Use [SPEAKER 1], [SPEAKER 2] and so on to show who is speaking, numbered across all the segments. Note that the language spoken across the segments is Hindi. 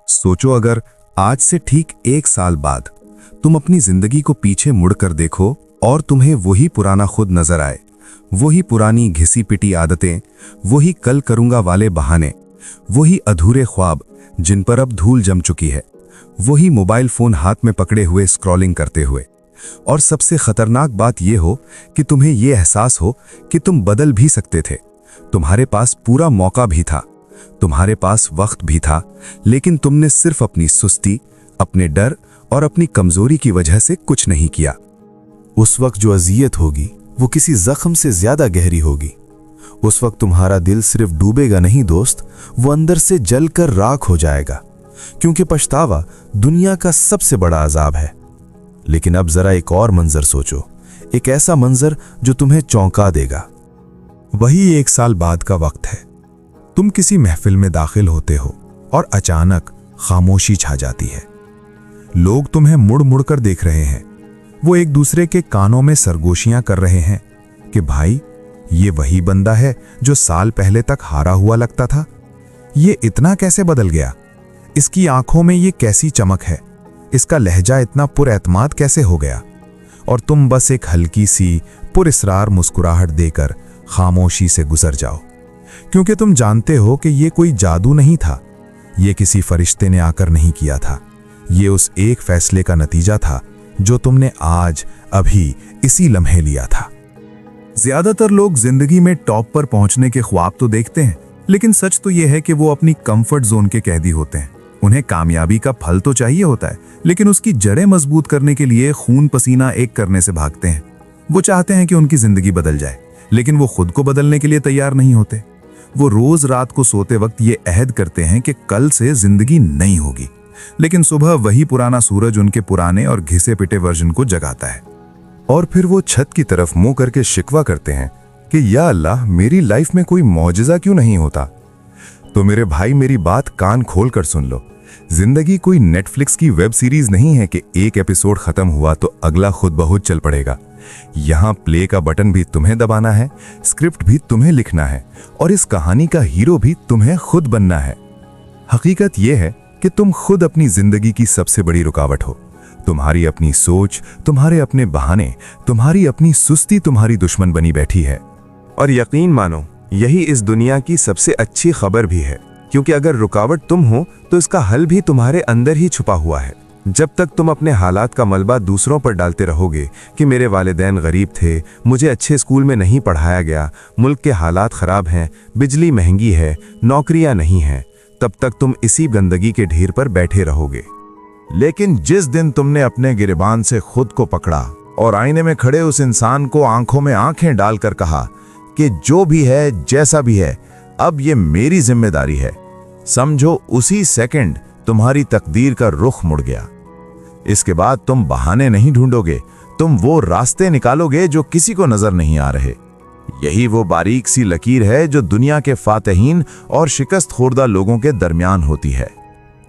[SPEAKER 1] सोचो, अगर आज से ठीक 1 साल बाद तुम अपनी जिंदगी को पीछे मुड़कर देखो और तुम्हें वही पुराना खुद नजर आए, वही पुरानी घिसी पिटी आदतें, वही कल करूंगा वाले बहाने, वही अधूरे ख्वाब जिन पर अब धूल जम चुकी है, वही मोबाइल फोन हाथ में पकड़े हुए स्क्रॉलिंग करते हुए, और सबसे खतरनाक बात यह हो कि तुम्हें यह एहसास हो कि तुम बदल भी सकते थे। तुम्हारे पास पूरा मौका भी था, तुम्हारे पास वक्त भी था, लेकिन तुमने सिर्फ अपनी सुस्ती, अपने डर और अपनी कमजोरी की वजह से कुछ नहीं किया।
[SPEAKER 2] उस वक्त जो अजियत होगी वो किसी जख्म से ज्यादा गहरी होगी। उस वक्त तुम्हारा दिल सिर्फ डूबेगा नहीं दोस्त, वो अंदर से जलकर राख हो जाएगा, क्योंकि पछतावा दुनिया का सबसे बड़ा अजाब है। लेकिन अब जरा एक और मंजर सोचो, एक ऐसा मंजर जो तुम्हें चौंका देगा।
[SPEAKER 1] वही 1 साल बाद का वक्त है। तुम किसी महफिल में दाखिल होते हो और अचानक खामोशी छा जाती है। लोग तुम्हें मुड़ मुड़ कर देख रहे हैं। वो एक दूसरे के कानों में सरगोशियां कर रहे हैं कि भाई, ये वही बंदा है जो साल पहले तक हारा हुआ लगता था। ये इतना कैसे बदल गया? इसकी आंखों में ये कैसी चमक है? इसका लहजा इतना पुरएतमाद कैसे हो गया? और तुम बस एक हल्की सी पुरइसरार मुस्कुराहट देकर खामोशी से गुजर जाओ, क्योंकि तुम जानते हो कि ये कोई जादू नहीं था, ये किसी फरिश्ते ने आकर नहीं किया था। ये उस एक फैसले का नतीजा था जो तुमने आज अभी इसी लम्हे लिया था। ज्यादातर लोग जिंदगी में टॉप पर पहुंचने के ख्वाब तो देखते हैं, लेकिन सच तो यह है कि वो अपनी कंफर्ट जोन के कैदी होते हैं। उन्हें कामयाबी का फल तो चाहिए होता है, लेकिन उसकी जड़ें मजबूत करने के लिए खून पसीना एक करने से भागते हैं। वो चाहते हैं कि उनकी जिंदगी बदल जाए, लेकिन वो खुद को बदलने के लिए तैयार नहीं होते। वो रोज रात को सोते वक्त ये अहद करते हैं कि कल से जिंदगी नहीं होगी, लेकिन सुबह वही पुराना सूरज उनके पुराने और घिसे पिटे वर्जन को जगाता है। और फिर वो छत की तरफ मुंह करके शिकवा करते हैं कि या अल्लाह, मेरी लाइफ में कोई मौजज़ा क्यों नहीं होता। तो मेरे भाई, मेरी बात कान खोल कर सुन लो। जिंदगी कोई नेटफ्लिक्स की वेब सीरीज नहीं है कि एक एपिसोड खत्म हुआ तो अगला खुद ब खुद चल पड़ेगा। यहां प्ले का बटन भी तुम्हें दबाना है, स्क्रिप्ट भी तुम्हें लिखना है, और इस कहानी का हीरो भी तुम्हें खुद बनना है। हकीकत यह है कि तुम खुद अपनी जिंदगी की सबसे बड़ी रुकावट हो। तुम्हारी अपनी सोच, तुम्हारे अपने बहाने, तुम्हारी अपनी सुस्ती तुम्हारी दुश्मन बनी बैठी है। और यकीन मानो, यही इस दुनिया की सबसे अच्छी खबर भी है, क्योंकि अगर रुकावट तुम हो तो इसका हल भी तुम्हारे अंदर ही छुपा हुआ है। जब तक तुम अपने हालात का मलबा दूसरों पर डालते रहोगे कि मेरे वालिदैन गरीब थे, मुझे अच्छे स्कूल में नहीं पढ़ाया गया, मुल्क के हालात खराब हैं, बिजली महंगी है, नौकरियां नहीं हैं, तब तक तुम इसी गंदगी के ढेर पर बैठे रहोगे।
[SPEAKER 2] लेकिन जिस दिन तुमने अपने गिरबान से खुद को पकड़ा और आईने में खड़े उस इंसान को आंखों में आंखें डालकर कहा कि जो भी है, जैसा भी है, अब ये मेरी जिम्मेदारी है, समझो उसी सेकंड तुम्हारी तकदीर का रुख मुड़ गया। इसके बाद तुम बहाने नहीं ढूंढोगे, तुम वो रास्ते निकालोगे जो किसी को नजर नहीं आ रहे। यही वो बारीक सी लकीर है जो दुनिया के फातहीन और शिकस्त खुर्दा लोगों के दरमियान होती है।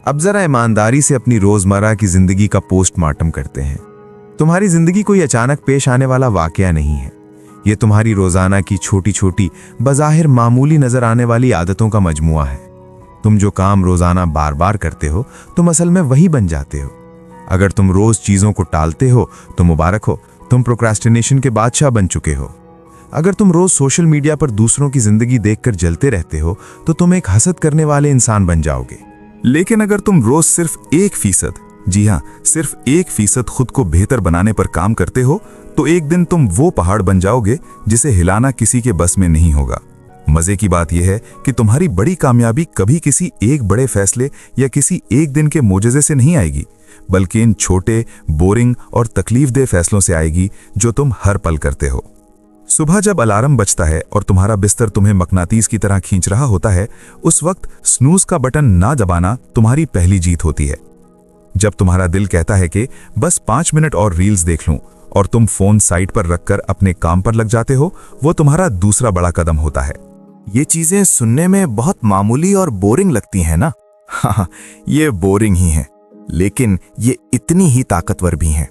[SPEAKER 1] अब जरा ईमानदारी से अपनी रोजमर्रा की जिंदगी का पोस्टमार्टम करते हैं। तुम्हारी जिंदगी कोई अचानक पेश आने वाला वाकया नहीं है। ये तुम्हारी रोजाना की छोटी छोटी, बज़ाहिर मामूली नजर आने वाली आदतों का मजमुआ है। तुम जो काम रोजाना बार बार करते हो, तुम असल में वही बन जाते हो। अगर तुम रोज चीजों को टालते हो तो मुबारक हो, तुम प्रोक्रास्टिनेशन के बादशाह बन चुके हो। अगर तुम रोज सोशल मीडिया पर दूसरों की जिंदगी देखकर जलते रहते हो तो तुम एक हसद करने वाले इंसान बन जाओगे। लेकिन अगर तुम रोज सिर्फ 1%, जी हाँ, सिर्फ 1% खुद को बेहतर बनाने पर काम करते हो तो एक दिन तुम वो पहाड़ बन जाओगे जिसे हिलाना किसी के बस में नहीं होगा। मजे की बात यह है कि तुम्हारी बड़ी कामयाबी कभी किसी एक बड़े फैसले या किसी एक दिन के मोजज़े से नहीं आएगी, बल्कि इन छोटे, बोरिंग और तकलीफदेह फैसलों से आएगी जो तुम हर पल करते हो। सुबह जब अलार्म बजता है और तुम्हारा बिस्तर तुम्हें मकनातीस की तरह खींच रहा होता है, उस वक्त स्नूज का बटन ना दबाना तुम्हारी पहली जीत होती है। जब तुम्हारा दिल कहता है कि बस 5 मिनट और रील्स देख लूं और तुम फोन साइड पर रखकर अपने काम पर लग जाते हो, वो तुम्हारा दूसरा बड़ा कदम होता है।
[SPEAKER 2] ये चीजें सुनने में बहुत मामूली और बोरिंग लगती हैं ना?
[SPEAKER 1] हाँ, ये बोरिंग ही है,
[SPEAKER 2] लेकिन ये इतनी ही ताकतवर भी हैं।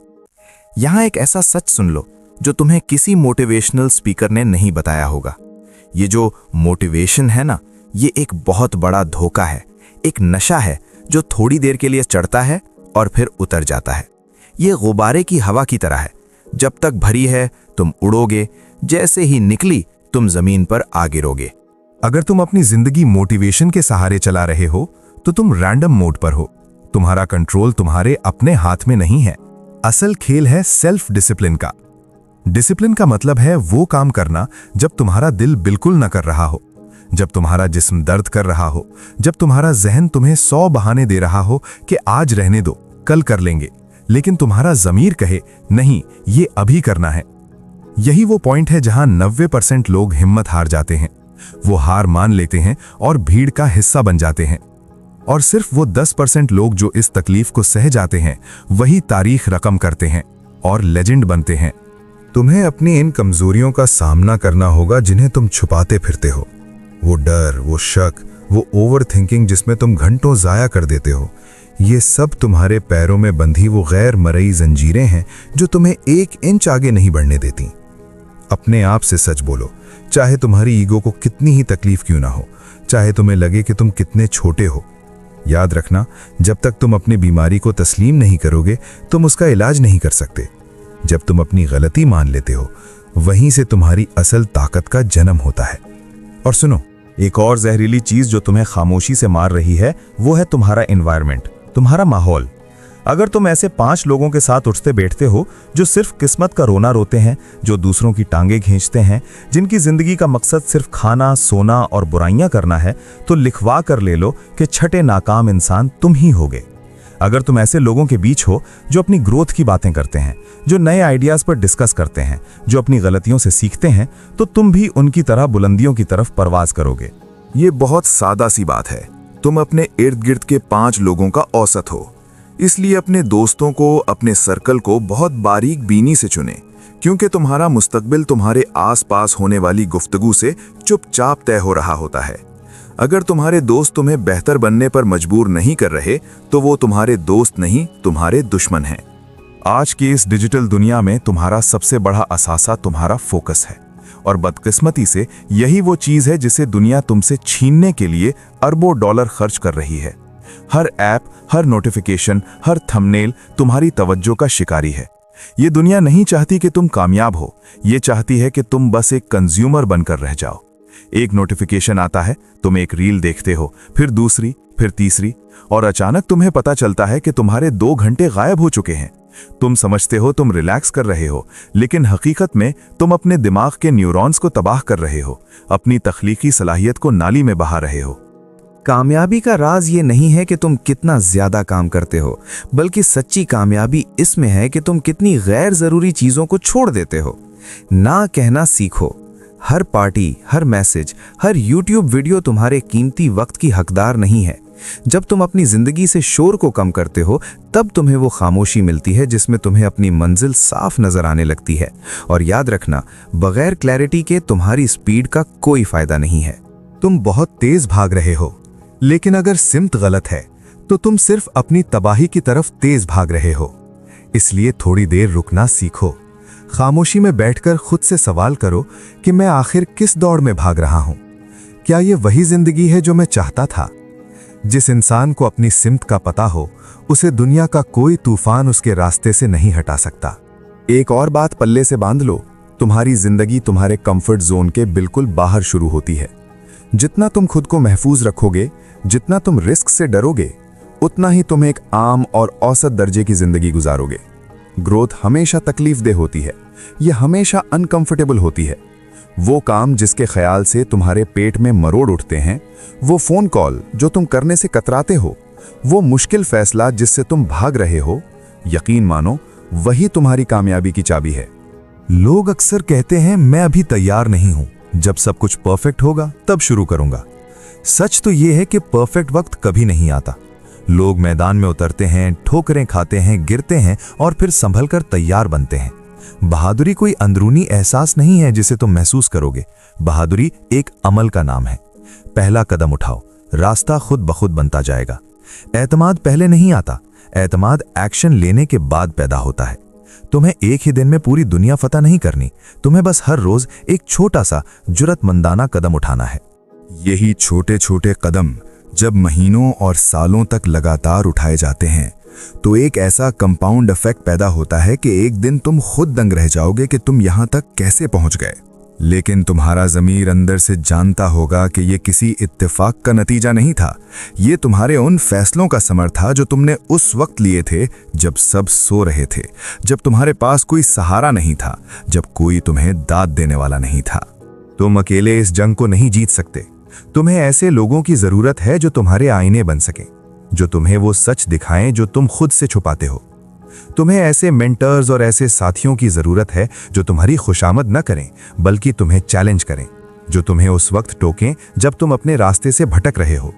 [SPEAKER 2] यहां एक ऐसा सच सुन लो जो तुम्हें किसी मोटिवेशनल स्पीकर ने नहीं बताया होगा। ये जो मोटिवेशन है ना, ये एक बहुत बड़ा धोखा है, एक नशा है
[SPEAKER 3] जो थोड़ी देर के लिए चढ़ता है और फिर उतर जाता है। ये गुब्बारे की हवा की तरह है, जब तक भरी है तुम उड़ोगे, जैसे ही निकली तुम जमीन पर आ गिरोगे।
[SPEAKER 1] अगर तुम अपनी जिंदगी मोटिवेशन के सहारे चला रहे हो तो तुम रैंडम मोड पर हो। तुम्हारा कंट्रोल तुम्हारे अपने हाथ में नहीं है। असल खेल है सेल्फ डिसिप्लिन का। डिसिप्लिन का मतलब है वो काम करना जब तुम्हारा दिल बिल्कुल न कर रहा हो, जब तुम्हारा जिस्म दर्द कर रहा हो, जब तुम्हारा जहन तुम्हें 100 बहाने दे रहा हो कि आज रहने दो, कल कर लेंगे, लेकिन तुम्हारा ज़मीर कहे नहीं, ये अभी करना है। यही वो पॉइंट है जहां 90% लोग हिम्मत हार जाते हैं। वो हार मान लेते हैं और भीड़ का हिस्सा बन जाते हैं। और सिर्फ वो 10% लोग जो इस तकलीफ को सह जाते हैं वही तारीख रकम करते हैं और लेजेंड बनते हैं। तुम्हें अपनी इन कमजोरियों का सामना करना होगा जिन्हें तुम छुपाते फिरते हो। वो डर, वो शक, वो ओवर थिंकिंग जिसमें तुम घंटों जाया कर देते हो, ये सब तुम्हारे पैरों में बंधी वो गैर मरई जंजीरें हैं जो तुम्हें 1 इंच आगे नहीं बढ़ने देती। अपने आप से सच बोलो, चाहे तुम्हारी ईगो को कितनी ही तकलीफ क्यों ना हो, चाहे तुम्हें लगे कि तुम कितने छोटे हो। याद रखना, जब तक तुम अपनी बीमारी को तस्लीम नहीं करोगे तुम उसका इलाज नहीं कर सकते। जब तुम अपनी गलती मान लेते हो वहीं से तुम्हारी असल ताकत का जन्म होता है।
[SPEAKER 2] और सुनो, एक और जहरीली चीज जो तुम्हें खामोशी से मार रही है वो है तुम्हारा एनवायरनमेंट, तुम्हारा माहौल। अगर तुम ऐसे 5 लोगों के साथ उठते बैठते हो जो सिर्फ किस्मत का रोना रोते हैं, जो दूसरों की टांगे खींचते हैं, जिनकी जिंदगी का मकसद सिर्फ खाना, सोना और बुराइयां करना है, तो लिखवा कर ले लो कि छठे नाकाम इंसान तुम ही होगे। अगर तुम ऐसे लोगों के बीच हो जो अपनी ग्रोथ की बातें करते हैं, जो नए आइडियाज पर डिस्कस करते हैं, जो अपनी गलतियों से सीखते हैं, तो तुम भी उनकी तरह बुलंदियों की तरफ परवाज करोगे।
[SPEAKER 1] ये बहुत सादा सी बात है। तुम अपने इर्द गिर्द के 5 लोगों का औसत हो, इसलिए अपने दोस्तों को, अपने सर्कल को बहुत बारीक बीनी से चुने, क्योंकि तुम्हारा मुस्तकबिल तुम्हारे आसपास होने वाली गुफ्तगू से चुपचाप तय हो रहा होता है। अगर तुम्हारे दोस्त तुम्हें बेहतर बनने पर मजबूर नहीं कर रहे तो वो तुम्हारे दोस्त नहीं, तुम्हारे दुश्मन हैं। आज की इस डिजिटल दुनिया में तुम्हारा सबसे बड़ा असासा तुम्हारा फोकस है, और बदकिस्मती से यही वो चीज है जिसे दुनिया तुमसे छीनने के लिए अरबों डॉलर खर्च कर रही है। हर ऐप, हर नोटिफिकेशन, हर थंबनेल तुम्हारी तवज्जो का शिकारी है। ये दुनिया नहीं चाहती कि तुम कामयाब हो, ये चाहती है कि तुम बस एक कंज्यूमर बनकर रह जाओ। एक नोटिफिकेशन आता है, तुम एक रील देखते हो, फिर दूसरी, फिर तीसरी, और अचानक तुम्हें पता चलता है कि तुम्हारे 2 घंटे गायब हो चुके हैं। तुम समझते हो तुम रिलैक्स कर रहे हो, लेकिन हकीकत में तुम अपने दिमाग के न्यूरॉन्स को तबाह कर रहे हो, अपनी तख्लीकी सलाहियत को नाली में बहा रहे हो।
[SPEAKER 3] कामयाबी का राज ये नहीं है कि तुम कितना ज्यादा काम करते हो, बल्कि सच्ची कामयाबी इसमें है कि तुम कितनी गैर जरूरी चीजों को छोड़ देते हो। ना कहना सीखो। हर पार्टी, हर मैसेज, हर YouTube वीडियो तुम्हारे कीमती वक्त की हकदार नहीं है। जब तुम अपनी जिंदगी से शोर को कम करते हो तब तुम्हें वो खामोशी मिलती है जिसमें तुम्हें अपनी मंजिल साफ नजर आने लगती है। और याद रखना, बगैर क्लैरिटी के तुम्हारी स्पीड का कोई फायदा नहीं है।
[SPEAKER 1] तुम बहुत तेज भाग रहे हो, लेकिन अगर सिमत गलत है तो तुम सिर्फ अपनी तबाही की तरफ तेज भाग रहे हो। इसलिए थोड़ी देर रुकना सीखो। खामोशी में बैठकर खुद से सवाल करो कि मैं आखिर किस दौड़ में भाग रहा हूं। क्या यह वही जिंदगी है जो मैं चाहता था? जिस इंसान को अपनी सिमत का पता हो, उसे दुनिया का कोई तूफान उसके रास्ते से नहीं हटा सकता। एक और बात पल्ले से बांध लो, तुम्हारी जिंदगी तुम्हारे कंफर्ट जोन के बिल्कुल बाहर शुरू होती है। जितना तुम खुद को महफूज रखोगे, जितना तुम रिस्क से डरोगे, उतना ही तुम एक आम और औसत दर्जे की जिंदगी गुजारोगे। ग्रोथ हमेशा तकलीफदेह होती है, यह हमेशा अनकंफर्टेबल होती है। वो काम जिसके ख्याल से तुम्हारे पेट में मरोड़ उठते हैं, वो फोन कॉल जो तुम करने से कतराते हो, वो मुश्किल फैसला जिससे तुम भाग रहे हो, यकीन मानो वही तुम्हारी कामयाबी की चाबी है। लोग अक्सर कहते हैं मैं अभी तैयार नहीं हूं, जब सब कुछ परफेक्ट होगा तब शुरू करूंगा। सच तो यह है कि परफेक्ट वक्त कभी नहीं आता। लोग मैदान में उतरते हैं, ठोकरें खाते हैं, गिरते हैं और फिर संभल कर तैयार बनते हैं। बहादुरी कोई अंदरूनी एहसास नहीं है जिसे तुम महसूस करोगे। बहादुरी एक अमल का नाम है। पहला कदम उठाओ, रास्ता खुद ब खुद बनता जाएगा। एतमाद पहले नहीं आता, एतमाद एक्शन लेने के बाद पैदा होता है। तुम्हें एक ही दिन में पूरी दुनिया फतह नहीं करनी, तुम्हें बस हर रोज एक छोटा सा जुर्रतमंदाना कदम उठाना है। यही छोटे छोटे कदम जब महीनों और सालों तक लगातार उठाए जाते हैं तो एक ऐसा कंपाउंड इफेक्ट पैदा होता है कि एक दिन तुम खुद दंग रह जाओगे कि तुम यहां तक कैसे पहुंच गए। लेकिन तुम्हारा ज़मीर अंदर से जानता होगा कि यह किसी इत्तेफाक का नतीजा नहीं था, ये तुम्हारे उन फैसलों का समर था जो तुमने उस वक्त लिए थे जब सब सो रहे थे, जब तुम्हारे पास कोई सहारा नहीं था, जब कोई तुम्हें दाद देने वाला नहीं था। तुम अकेले इस जंग को नहीं जीत सकते। तुम्हें ऐसे लोगों की ज़रूरत है जो तुम्हारे आईने बन सकें, जो तुम्हें वो सच दिखाएं जो तुम खुद से छुपाते हो। तुम्हें ऐसे मेंटर्स और ऐसे साथियों की ज़रूरत है जो तुम्हारी खुशामद न करें बल्कि तुम्हें चैलेंज करें, जो तुम्हें उस वक्त टोकें जब तुम अपने रास्ते से भटक रहे हो।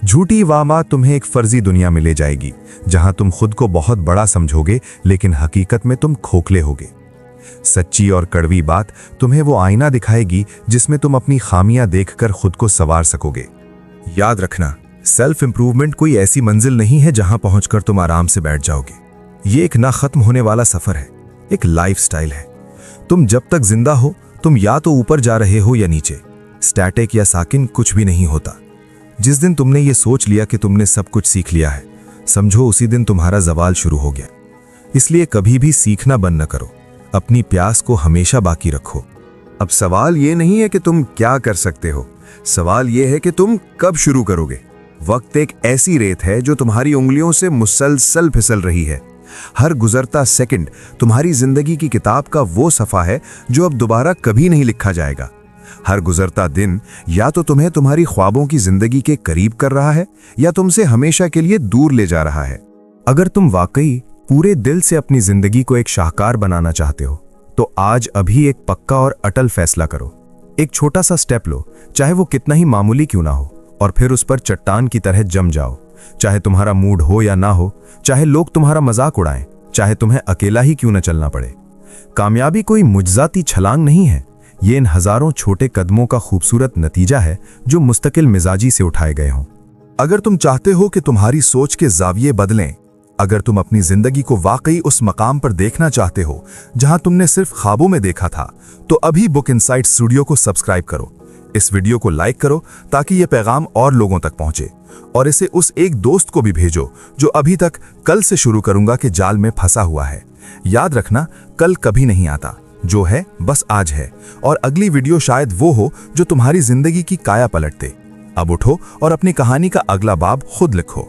[SPEAKER 1] झूठी वामा तुम्हें एक फर्जी दुनिया में ले जाएगी जहां तुम खुद को बहुत बड़ा समझोगे लेकिन हकीकत में तुम खोखले होगे। सच्ची और कड़वी बात तुम्हें वो आईना दिखाएगी जिसमें तुम अपनी खामियां देखकर खुद को संवार सकोगे। याद रखना, सेल्फ इंप्रूवमेंट कोई ऐसी मंजिल नहीं है जहां पहुंचकर तुम आराम से बैठ जाओगे। ये एक ना खत्म होने वाला सफर है, एक लाइफस्टाइल है। तुम जब तक जिंदा हो तुम या तो ऊपर जा रहे हो या नीचे। स्टैटिक या साकिन कुछ भी नहीं होता। जिस दिन तुमने ये सोच लिया कि तुमने सब कुछ सीख लिया है, समझो उसी दिन तुम्हारा जवाल शुरू हो गया। इसलिए कभी भी सीखना बंद न करो, अपनी प्यास को हमेशा बाकी रखो। अब सवाल ये नहीं है कि तुम क्या कर सकते हो, सवाल ये है कि तुम कब शुरू करोगे। वक्त एक ऐसी रेत है जो तुम्हारी उंगलियों से मुसलसल फिसल रही है। हर गुजरता सेकंड तुम्हारी जिंदगी की किताब का वो सफ़ा है जो अब दोबारा कभी नहीं लिखा जाएगा। हर गुजरता दिन या तो तुम्हें तुम्हारी ख्वाबों की जिंदगी के करीब कर रहा है या तुमसे हमेशा के लिए दूर ले जा रहा है। अगर तुम वाकई पूरे दिल से अपनी जिंदगी को एक शाहकार बनाना चाहते हो तो आज अभी एक पक्का और अटल फैसला करो। एक छोटा सा स्टेप लो, चाहे वो कितना ही मामूली क्यों ना हो, और फिर उस पर चट्टान की तरह जम जाओ। चाहे तुम्हारा मूड हो या ना हो, चाहे लोग तुम्हारा मजाक उड़ाएं, चाहे तुम्हें अकेला ही क्यों न चलना पड़े। कामयाबी कोई मुजजाती छलांग नहीं है, ये इन हजारों छोटे कदमों का खूबसूरत नतीजा है जो मुस्तकिल मिजाजी से उठाए गए हों। अगर तुम चाहते हो कि तुम्हारी सोच के जाविये बदलें, अगर तुम अपनी जिंदगी को वाकई उस मकाम पर देखना चाहते हो जहां तुमने सिर्फ ख्वाबों में देखा था, तो अभी बुक इनसाइट स्टूडियो को सब्सक्राइब करो। इस वीडियो को लाइक करो ताकि यह पैगाम और लोगों तक पहुंचे, और इसे उस एक दोस्त को भी भेजो जो अभी तक कल से शुरू करूंगा के जाल में फंसा हुआ है। याद रखना, कल कभी नहीं आता, जो है बस आज है, और अगली वीडियो शायद वो हो जो तुम्हारी जिंदगी की काया पलट दे। अब उठो और अपनी कहानी का अगला बाब खुद लिखो।